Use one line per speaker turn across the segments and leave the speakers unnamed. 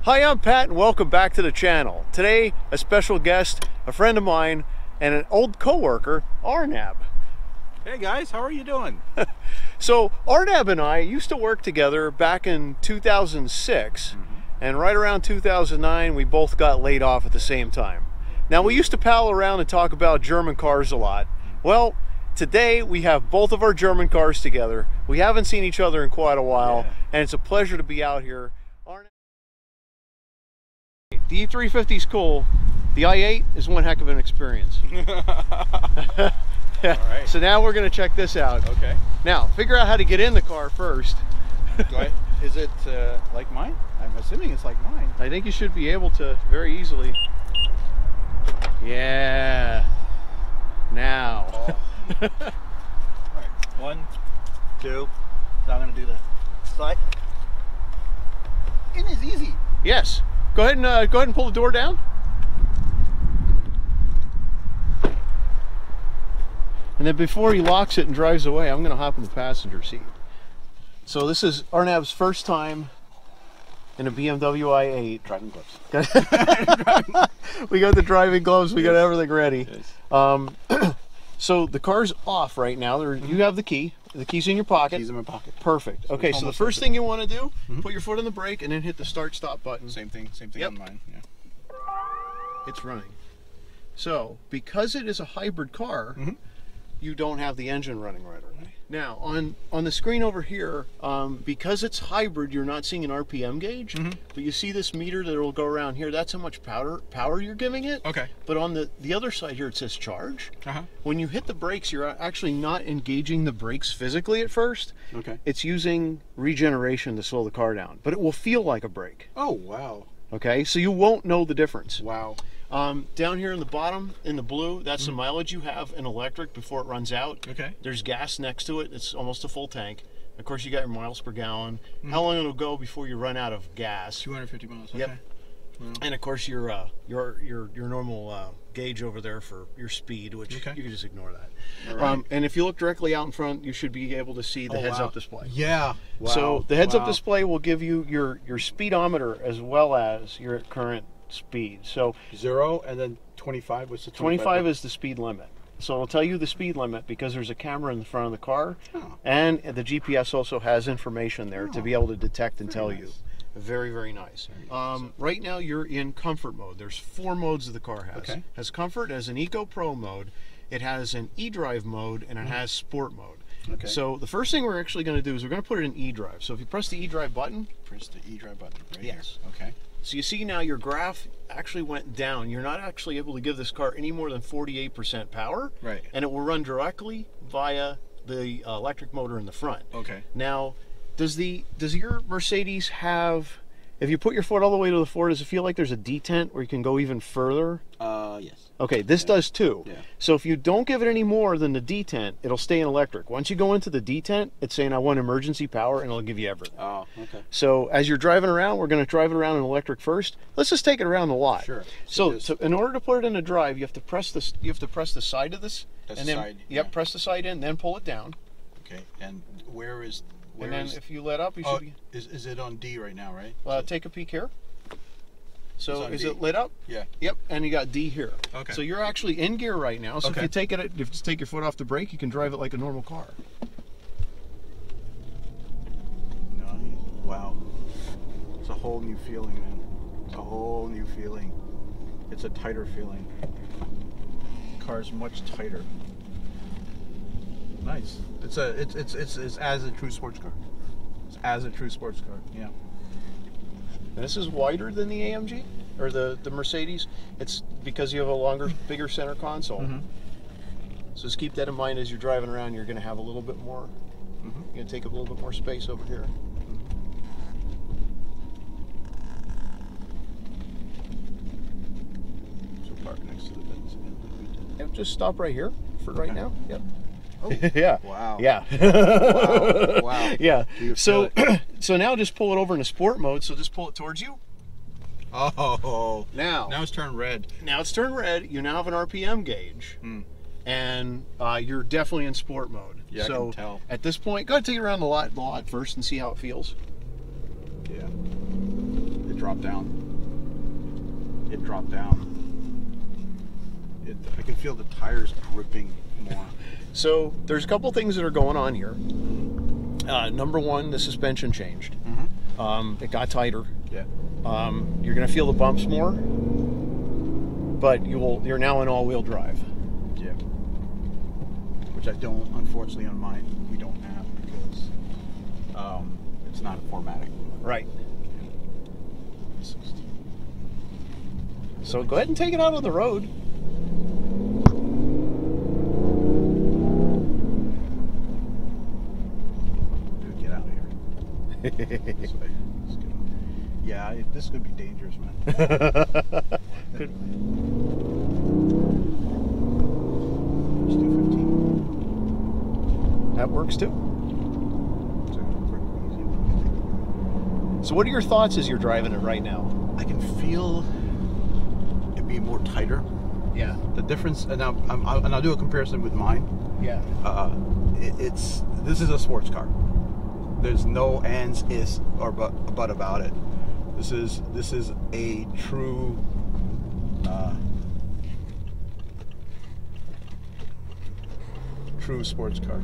Hi, I'm Pat and welcome back to the channel. Today, a special guest, a friend of mine, and an old co-worker, Arnab.
Hey guys, how are you doing?
So, Arnab and I used to work together back in 2006, and right around 2009, we both got laid off at the same time. Now, we used to pal around and talk about German cars a lot. Well, today we have both of our German cars together. We haven't seen each other in quite a while, and it's a pleasure to be out here. The E350 is cool. The i8 is one heck of an experience.
All right.
So now we're going to check this out.
Okay.
Now, figure out how to get in the car first.
Is it like mine? I'm assuming it's like mine.
I think you should be able to very easily. Yeah. Now.
Oh. All right. 1, 2. So I'm going to do the slide. It is easy.
Yes. Go ahead and pull the door down. And then before he locks it and drives away, I'm going to hop in the passenger seat. So this is Arnab's first time in a BMW i8.
Driving gloves.
We got the driving gloves. We got everything ready.
Yes.
So the car's off right now. You have the key. The key's in your pocket.
Keys in my pocket.
Perfect. Okay, so the first thing you want to do, put your foot on the brake and then hit the start-stop button.
Same thing on mine. Yeah.
It's running. So, because it is a hybrid car, you don't have the engine running right away. Now, on the screen over here, because it's hybrid, you're not seeing an RPM gauge, but you see this meter that will go around here. That's how much power you're giving it.
Okay.
But on the other side here, it says charge. When you hit the brakes, you're actually not engaging the brakes physically at first.
Okay.
It's using regeneration to slow the car down, but it will feel like a brake.
Oh, wow.
Okay, so you won't know the difference.
Wow.
Down here in the bottom, in the blue, that's the mileage you have in electric before it runs out.
Okay.
There's gas next to it. It's almost a full tank. Of course, you got your miles per gallon. How long it'll go before you run out of gas.
250 miles. Okay.
Yep.
Wow.
And of course, your normal gauge over there for your speed, which you can just ignore that.
Right.
And if you look directly out in front, you should be able to see the heads-up display.
Yeah. Wow.
So the heads-up display will give you your speedometer as well as your current speed. So
0 and then 25. What's the
25 is the speed limit. So it'll tell you the speed limit because there's a camera in the front of the car, and the GPS also has information there to be able to detect and tell you. Very, very nice. Right now you're in comfort mode. There's 4 modes that the car has.
Okay.
It has comfort, it has an Eco Pro mode, it has an eDrive mode, and it has sport mode.
Okay.
So the first thing we're actually going to do is we're going to put it in eDrive. So if you press the eDrive button.
Press the eDrive button right
Yes.
here. Okay.
So you see now your graph actually went down. You're not actually able to give this car any more than 48% power.
Right.
And it will run directly via the electric motor in the front.
Okay.
Now, does your Mercedes have, if you put your foot all the way to the floor, does it feel like there's a detent where you can go even further?
Yes.
Okay, this does too.
Yeah.
So if you don't give it any more than the detent, it'll stay in electric. Once you go into the detent, it's saying I want emergency power, and it'll give you everything.
Oh, okay.
So as you're driving around, we're going to drive it around in electric first. Let's just take it around the lot.
Sure.
So in order to put it in a drive, you have to press this. You have to press the side of this,
That's
and
the
then
side,
press the side in, then pull it down.
Okay. And where is?
And then if you let up, you should be.
Is it on D right now? Right.
Take a peek here. So
It's on
is
D.
it lit up?
Yeah.
Yep. And you got D here.
Okay.
So you're actually in gear right now. So if you take it, if you just take your foot off the brake, you can drive it like a normal car.
Nice. Wow. It's a whole new feeling, man. It's a whole new feeling. It's a tighter feeling. The car's much tighter. Nice. It's as a true sports car. It's as a true sports car. Yeah.
And this is wider than the AMG or the Mercedes. It's because you have a longer, bigger center console. So just keep that in mind as you're driving around. You're going to have a little bit more. You're going to take up a little bit more space over here.
So park next to the beds.
Yep, just stop right here for right now. Yep.
Oh.
Yeah.
Wow.
Yeah.
Wow. Wow.
Yeah.
So
so now just pull it over into sport mode. So just pull it towards you.
Oh.
Now
it's turned red.
Now it's turned red. You now have an RPM gauge. And you're definitely in sport mode.
Yeah,
so
I can tell.
At this point, go ahead and take it around the lot first and see how it feels.
Yeah. dropped down. It dropped down. I can feel the tires gripping more.
So there's a couple things that are going on here. Number one, the suspension changed. It got tighter.
Yeah.
You're going to feel the bumps more, but you're now in all-wheel drive.
Yeah. Which I don't, unfortunately, on mine, we don't have because it's not 4MATIC.
Right. So go ahead and take it out on the road.
Dude, get out of here. This way. Yeah, this could be dangerous, man.
Good.
Just 215.
That works too. So what are your thoughts as you're driving it right now?
I can feel it being more tighter.
Yeah.
The difference, and I'll do a comparison with mine.
Yeah.
This is a sports car. There's no ands, is, or but about it. This is a true true sports car.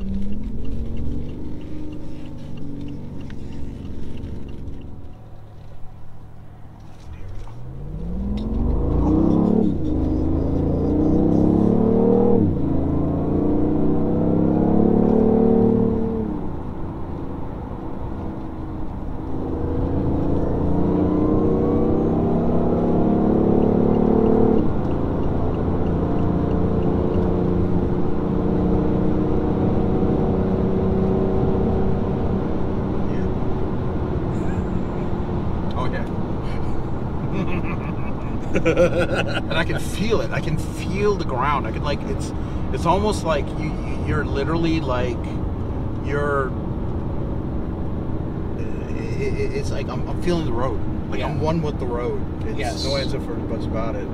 And I can feel it. I can feel the ground. I can it's almost like you're literally like it's like I'm feeling the road. Like I'm one with the road. It's no ands or buts about it.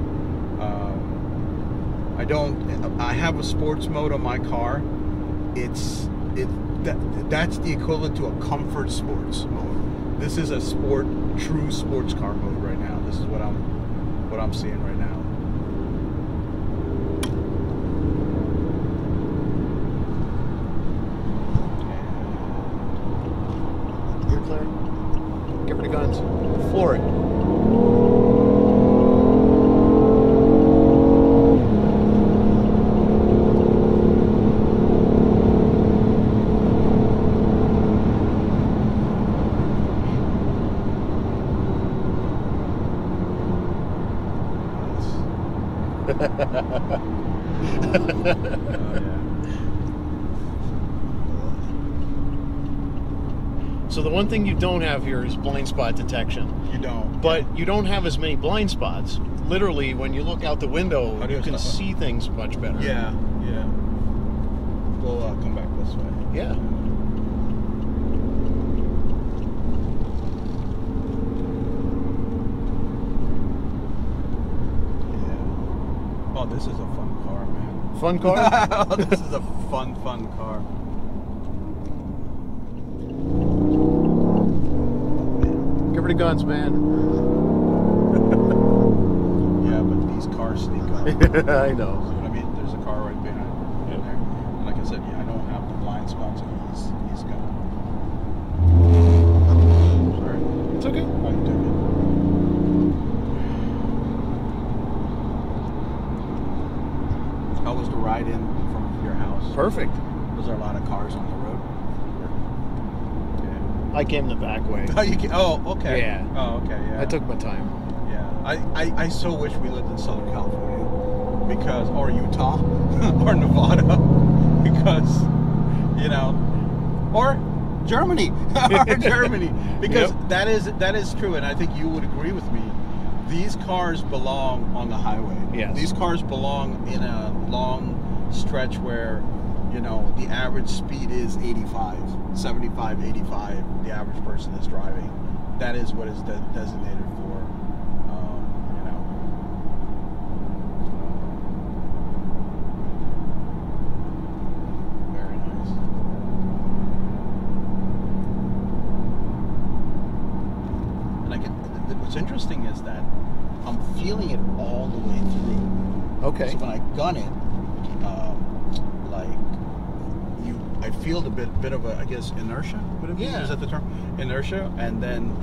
I have a sports mode on my car. That's the equivalent to a comfort sports mode. This is a true sports car mode right now. This is what I'm seeing right now.
You're clear. Give her the guns. Floor it. So the one thing you don't have here is blind spot detection.
You don't.
But you don't have as many blind spots. Literally, when you look out the window, you can see things much better.
Yeah, yeah. We'll come back this way.
Yeah.
Oh, this is a fun car, man.
Fun car?
Oh, this is a fun car.
Give her the guns, man.
Yeah, but these cars sneak up.
I know.
So, I mean, there's a car right behind there. And like I said, I don't have the blind spots, and he's got. Sorry.
It's okay.
I took it. How was the ride in from your house?
Perfect.
Was there a lot of cars on the road? Yeah.
I came the back way.
Oh, okay.
Yeah.
Oh, okay, yeah.
I took my time.
Yeah. I so wish we lived in Southern California or Utah or Nevada because, or Germany or Germany because that is true, and I think you would agree with me. These cars belong on the highway.
Yes.
These cars belong in a long stretch where, the average speed is 75, 85. The average person is driving. That is what is designated for, Very nice. And what's interesting is that I'm feeling it all the way through.
Okay.
So when I gun it, I feel a bit of a, I guess, inertia. Would it be?
Yeah.
Is that the term? Inertia, and then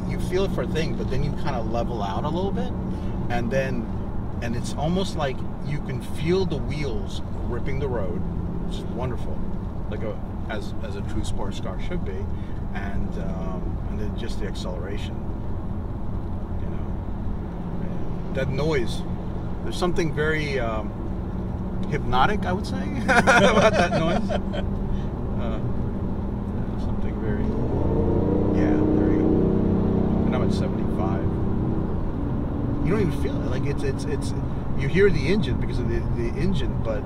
you feel it for a thing, but then you kind of level out a little bit, and it's almost like you can feel the wheels gripping the road, which is wonderful, like as a true sports car should be, and then just the acceleration. You know, that noise. There's something very hypnotic, I would say, about that noise. Something very, yeah, there you go. And I'm at 75. You don't even feel it. Like it's you hear the engine because of the engine, but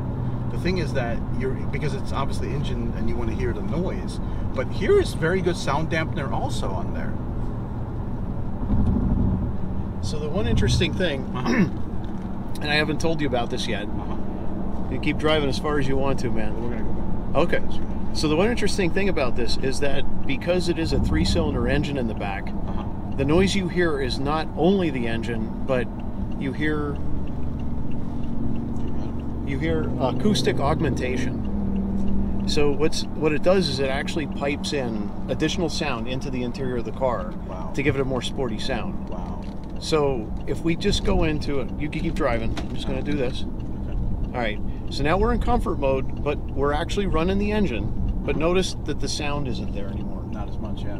the thing is that because it's obviously engine and you want to hear the noise. But here is very good sound dampener also on there.
So the one interesting thing, and I haven't told you about this yet. You keep driving as far as you want to, man.
We're gonna go back.
Okay. So the one interesting thing about this is that because it is a 3-cylinder engine in the back, the noise you hear is not only the engine, but you hear acoustic augmentation. So what it does is it actually pipes in additional sound into the interior of the car to give it a more sporty sound.
Wow.
So if we just go into it, you can keep driving. I'm just going to do this. All right. So now we're in comfort mode, but we're actually running the engine. But notice that the sound isn't there anymore.
Not as much, yeah.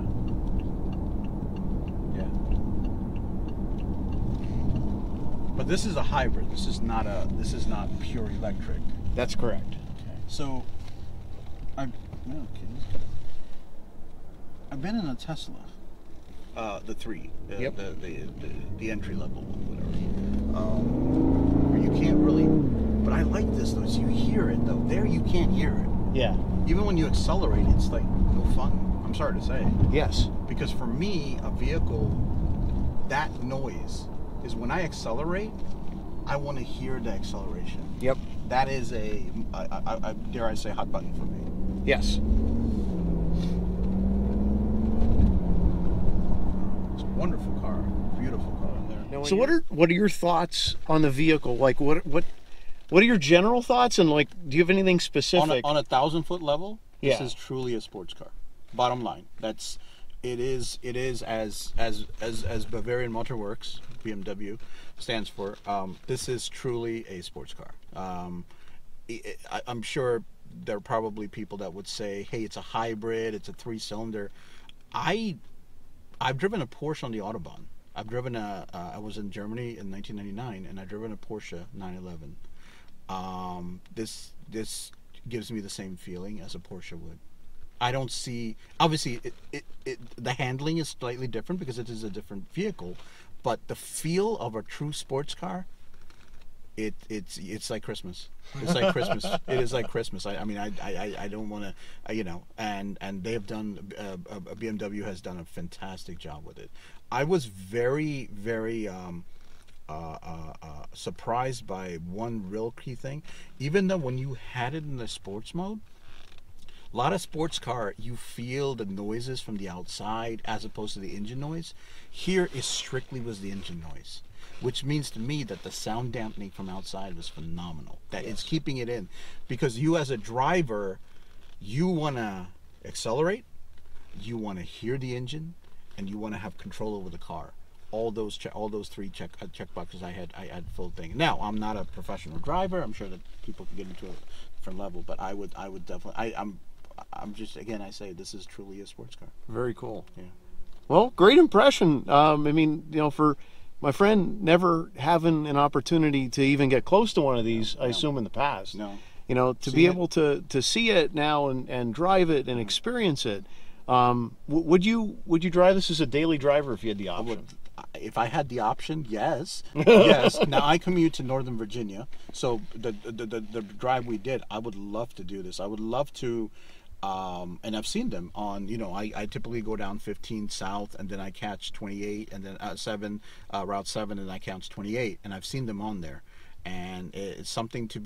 Yeah. But this is a hybrid. This is not pure electric.
That's correct.
Okay. So I've been in a Tesla. The 3.
Yep.
The entry level one, whatever. Where you can't really. But I like this though. So you hear it though. There you can't hear it.
Yeah.
Even when you accelerate, it's like no fun. I'm sorry to say.
Yes.
Because for me, a vehicle, that noise is when I accelerate, I want to hear the acceleration.
Yep.
That is I dare I say, hot button for me.
Yes.
It's a wonderful car, beautiful car in there.
So what are your thoughts on the vehicle? Like what are your general thoughts, and like do you have anything specific
on a 1,000-foot level? This
Yeah.
is truly a sports car. Bottom line, it is as Bavarian Motor Works, BMW stands for. This is truly a sports car. I'm sure there are probably people that would say, "Hey, it's a hybrid. It's a 3-cylinder." I've driven a Porsche on the Autobahn. I've driven I was in Germany in 1999, and I've driven a Porsche 911. This gives me the same feeling as a Porsche would. I don't see, obviously the handling is slightly different because it is a different vehicle, but the feel of a true sports car, it's like Christmas. It's like Christmas. It is like Christmas. I mean, I don't want to, you know, and they have done, BMW has done a fantastic job with it. I was very, very surprised by one real key thing. Even though when you had it in the sports mode, a lot of sports car, you feel the noises from the outside as opposed to the engine noise. Here is strictly was the engine noise, which means to me that the sound dampening from outside was phenomenal. That it's keeping it in, because you as a driver, you want to accelerate, you want to hear the engine, and you want to have control over the car. All those three check boxes I had full thing. Now I'm not a professional driver. I'm sure that people can get into a different level, but I would definitely. I'm just, again, I say this is truly a sports car.
Very cool.
Yeah.
Well, great impression. I mean, you know, for my friend never having an opportunity to even get close to one of these, I assume in the past.
No.
You know, to be able to see it now and drive it and experience it. Would you drive this as a daily driver if you had the option?
If I had the option, yes. Yes. Now I commute to Northern Virginia, so the drive we did, I would love to do this. I would love to, and I've seen them on, you know, I typically go down 15 south, and then I catch 28, and then Route 7, and I catch 28, and I've seen them on there, and it's something to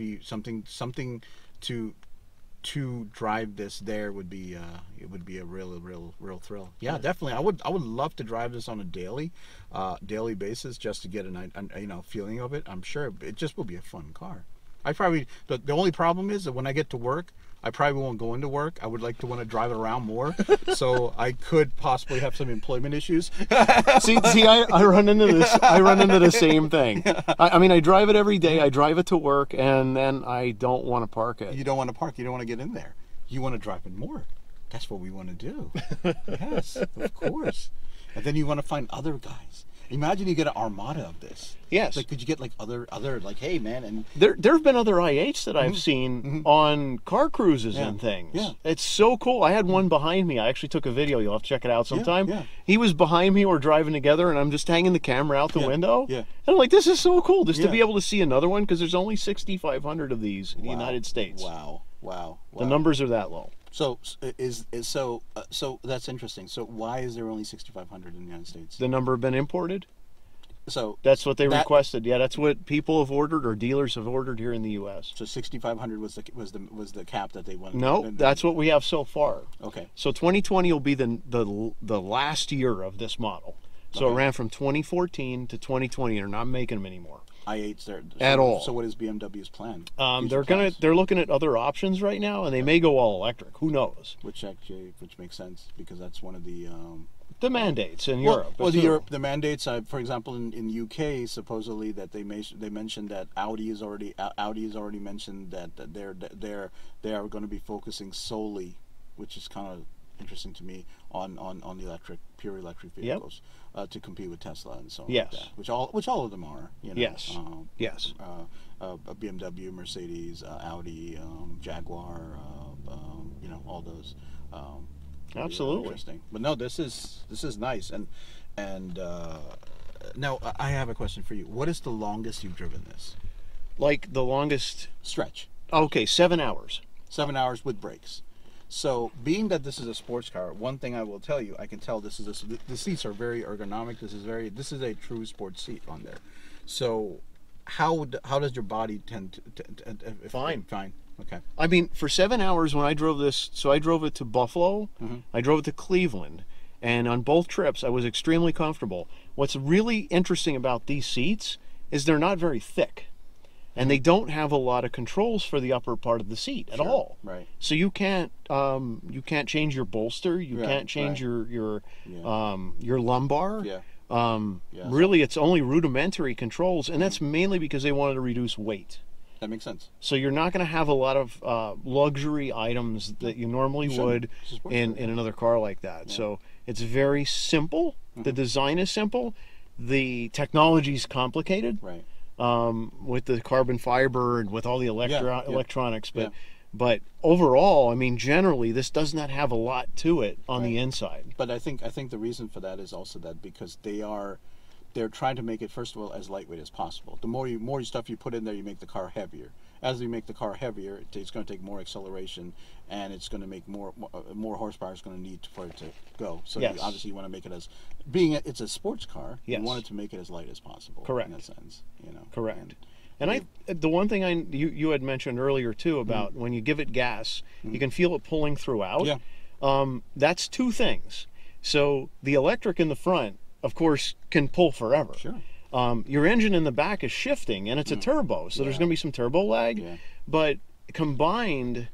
to drive this there would be it would be a real thrill. Yeah, definitely. I would love to drive this on a daily basis just to get an feeling of it. I'm sure it just will be a fun car. I probably the only problem is that when I get to work, I probably won't go into work. I would like to want to drive it around more, so I could possibly have some employment issues.
see, I run into this. I run into the same thing. I mean, I drive it every day. I drive it to work, and then I don't want to park it.
You don't want to park. You don't want to get in there. You want to drive it more. That's what we want to do. Yes, of course. And then you want to find other guys. Imagine you get an armada of this.
Yes.
Like, could you get like other like, hey man, and
there have been other IHs that I've seen on car cruises and things.
Yeah.
It's so cool. I had one behind me. I actually took a video. You'll have to check it out sometime.
Yeah.
He was behind me. We're driving together, and I'm just hanging the camera out the window.
Yeah.
And I'm like, this is so cool just to be able to see another one, because there's only 6,500 of these in the United States.
Wow.
The numbers are that low.
So so that's interesting. So why is there only 6,500 in the United States?
The number have been imported.
So
that's what they requested. Yeah, that's what people have ordered, or dealers have ordered here in the U.S.
So 6,500 was the cap that they wanted.
No, that's what we have so far.
Okay.
So 2020 will be the last year of this model. So it ran from 2014 to 2020. They're not making them anymore.
I8s there
at all.
So what is BMW's plan?
They're looking at other options right now, and they may go all electric. Who knows?
Which makes sense, because that's one of the
mandates in Europe.
Well, the mandates. For example, in UK, supposedly that they mentioned that Audi has already mentioned that they are going to be focusing solely, which is kind of interesting to me, on the pure electric vehicles to compete with Tesla and so on.
Yes.
Like that, which all of them are. You know,
yes.
Yes. BMW, Mercedes, Audi, Jaguar, all those.
Absolutely
interesting. But no, this is nice. And now I have a question for you. What is the longest you've driven this?
Like the longest
stretch?
Okay, 7 hours.
7 hours with brakes. So, being that this is a sports car, one thing I will tell you, I can tell the seats are very ergonomic. This is a true sports seat on there. So, how does your body tend to
fine?
Okay.
I mean, for 7 hours when I drove this, so I drove it to Buffalo, I drove it to Cleveland, and on both trips I was extremely comfortable. What's really interesting about these seats is they're not very thick, and they don't have a lot of controls for the upper part of the seat at all.
Right.
So you can't change your bolster, you can't change your lumbar.
Yeah.
Really, it's only rudimentary controls, and that's mainly because they wanted to reduce weight.
That makes sense.
So you're not going to have a lot of luxury items that you normally would in another car like that. Yeah. So it's very simple. The design is simple. The technology is complicated.
Right.
With the carbon fiber and with all the electronics. But overall, I mean, generally, this does not have a lot to it on the inside.
But I think the reason for that is also that because they're trying to make it, first of all, as lightweight as possible. The more stuff you put in there, you make the car heavier. As you make the car heavier, it's going to take more acceleration, and it's going to make more horsepower is going to need for it to go. So obviously you want to make it it's a sports car. You want it to make it as light as possible.
Correct.
In a sense,
Correct. And the one thing you had mentioned earlier too about when you give it gas, you can feel it pulling throughout.
Yeah.
That's two things. So the electric in the front, of course, can pull forever.
Sure.
Your engine in the back is shifting, and it's a turbo, so there's going to be some turbo lag.
Yeah.
But combined,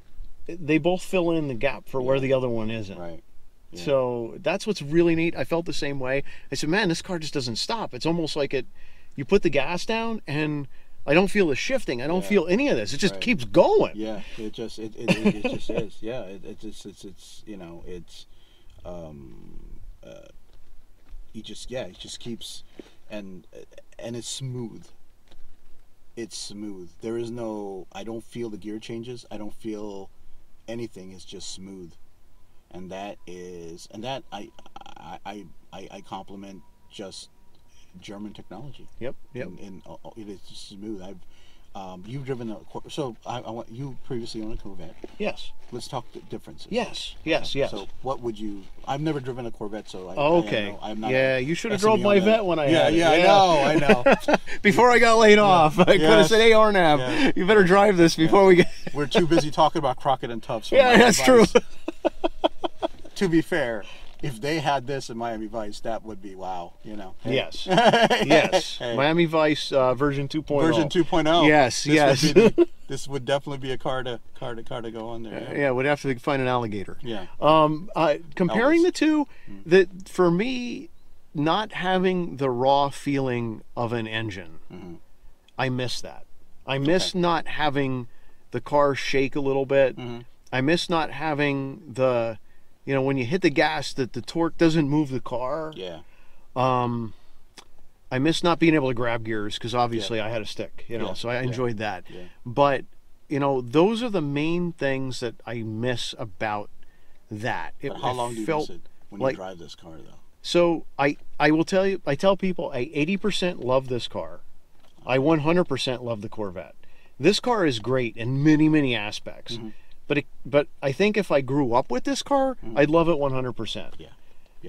they both fill in the gap for where the other one isn't.
Right. Yeah.
So that's what's really neat. I felt the same way. I said, man, this car just doesn't stop. It's almost like you put the gas down, and I don't feel the shifting. I don't feel any of this. It just keeps going.
Yeah, it just is. Yeah, it just keeps, and it's smooth. It's smooth. There is no. I don't feel the gear changes. I don't feel anything. It's just smooth, and that I compliment just German technology.
Yep.
And it is just smooth. You've driven a so I want you previously owned a Corvette.
Yes.
Let's talk the differences.
Yes. Yes. Yes.
So what would you? I've never driven a Corvette, so
okay.
I'm not
yeah, you should have drove my Vet when I had it.
Yeah, I know.
Before I got laid off, I could have said, "Hey, Arnab, you better drive this before we get."
We're too busy talking about Crockett and Tubbs.
Yeah, that's true.
To be fair, if they had this in Miami Vice, that would be wow. You know. Hey.
Yes. Yes.
Hey.
Miami Vice version 2.0.
Version 2.0.
Yes. Yes.
This would definitely be a car to go on there.
Yeah, we'd have to find an alligator.
Yeah.
Comparing
Elvis.
the two, that for me, not having the raw feeling of an engine, I miss that. I miss not having the car shake a little bit. I miss not having the, you know, when you hit the gas, that the torque doesn't move the car.
Yeah.
I miss not being able to grab gears because obviously I had a stick, you know, so I enjoyed that. Yeah. But, you know, those are the main things that I miss about that.
How long do you miss it when you drive this car, though?
So I will tell you, I tell people I 80% love this car. I 100% love the Corvette. This car is great in many, many aspects. But I think if I grew up with this car, I'd love it 100%.
Yeah.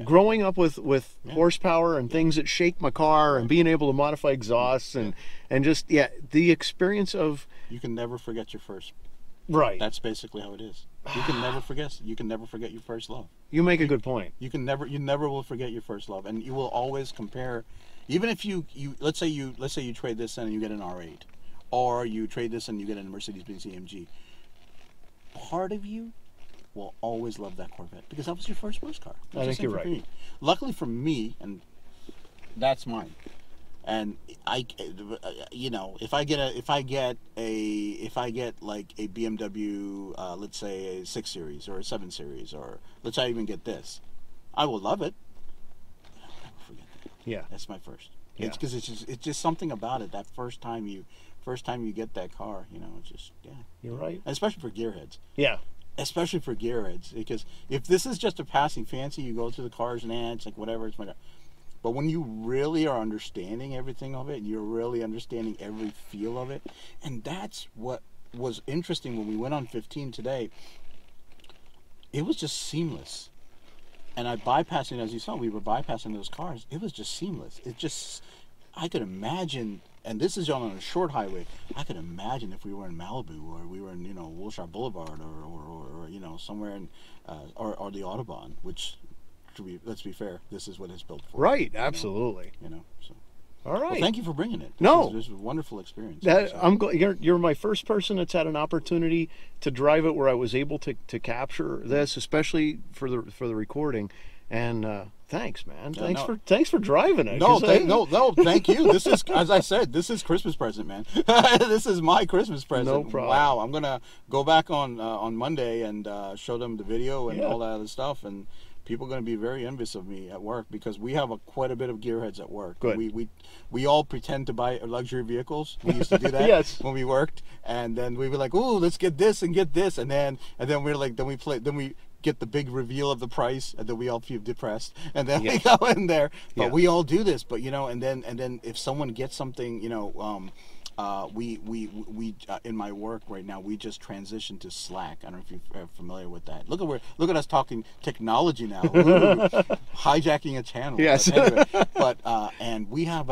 Growing up with horsepower and things that shake my car and being able to modify exhausts and just the experience of,
you can never forget your first.
Right.
That's basically how it is. You can never forget. You can never forget your first love.
You make a good point.
You never will forget your first love, and you will always compare. Even if you let's say you trade this in and you get an R8, or you trade this and you get a Mercedes AMG. Part of you will always love that Corvette because that was your first race car.
I think you're right.
Me. Luckily for me, and that's mine. And I, you know, if I get like a BMW, let's say a 6 Series or a 7 Series, or let's say I even get this, I will love it. I'll never forget that.
Yeah,
that's my first.
Yeah.
It's because it's just something about it. That first time you get that car, you know, it's just
You're right.
And especially for gearheads.
Yeah.
Especially for gearheads, because if this is just a passing fancy, you go to the cars and it's like whatever, it's my God. But when you really are understanding everything of it, you're really understanding every feel of it, and that's what was interesting when we went on 15 today. It was just seamless, and as you saw, we were bypassing those cars. It was just seamless. I could imagine. And this is on a short highway. I could imagine if we were in Malibu or we were in, you know, Wilshire Boulevard or you know, somewhere in or the Autobahn, which, let's be fair, this is what it's built for.
Right, absolutely.
You know, so.
All right.
Well, thank you for bringing it. This was a wonderful experience.
You're my first person that's had an opportunity to drive it where I was able to capture this, especially for the recording. And thanks, man. Thanks for driving it.
No, thank you. This is, as I said, this is Christmas present, man. This is my Christmas present.
No problem.
Wow, I'm gonna go back on Monday and show them the video and all that other stuff, and people are gonna be very envious of me at work because we have quite a bit of gearheads at work.
Good.
We all pretend to buy luxury vehicles. We used to do that
yes.
when we worked, and then we were like, "Ooh, let's get this and get this," and then we're like, then we get the big reveal of the price, and then we all feel depressed, and then we go in there. But we all do this. But you know, and then if someone gets something, you know, we in my work right now, we just transitioned to Slack. I don't know if you're familiar with that. Look at us talking technology now. Ooh, hijacking a channel.
Yes.
But and we have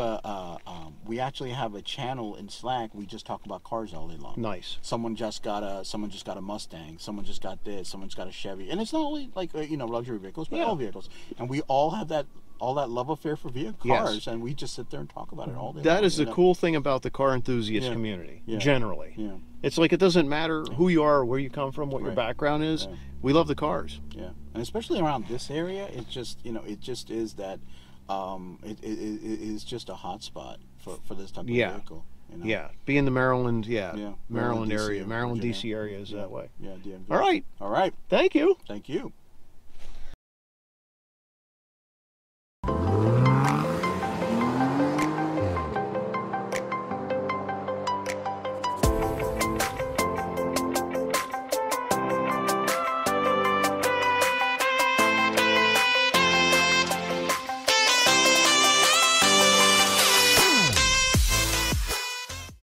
we actually have a channel in Slack. We just talk about cars all day long.
Nice. Someone
just got a Mustang. Someone just got this. Someone's got a Chevy. And it's not only like you know, luxury vehicles, but all vehicles. And we all have that love affair for cars, and we just sit there and talk about it all day long.
That is the cool thing about the car enthusiast community, generally. Yeah. It's like it doesn't matter who you are, where you come from, what your background is. Yeah. We love the cars.
Yeah, and especially around this area, it's just, you know, it just is that it is just a hot spot for this type of vehicle. You know?
Yeah, being the Maryland, Maryland
DC
area, Maryland, DC area is that way.
Yeah, DMV.
All right.
All right.
Thank you.
Thank you.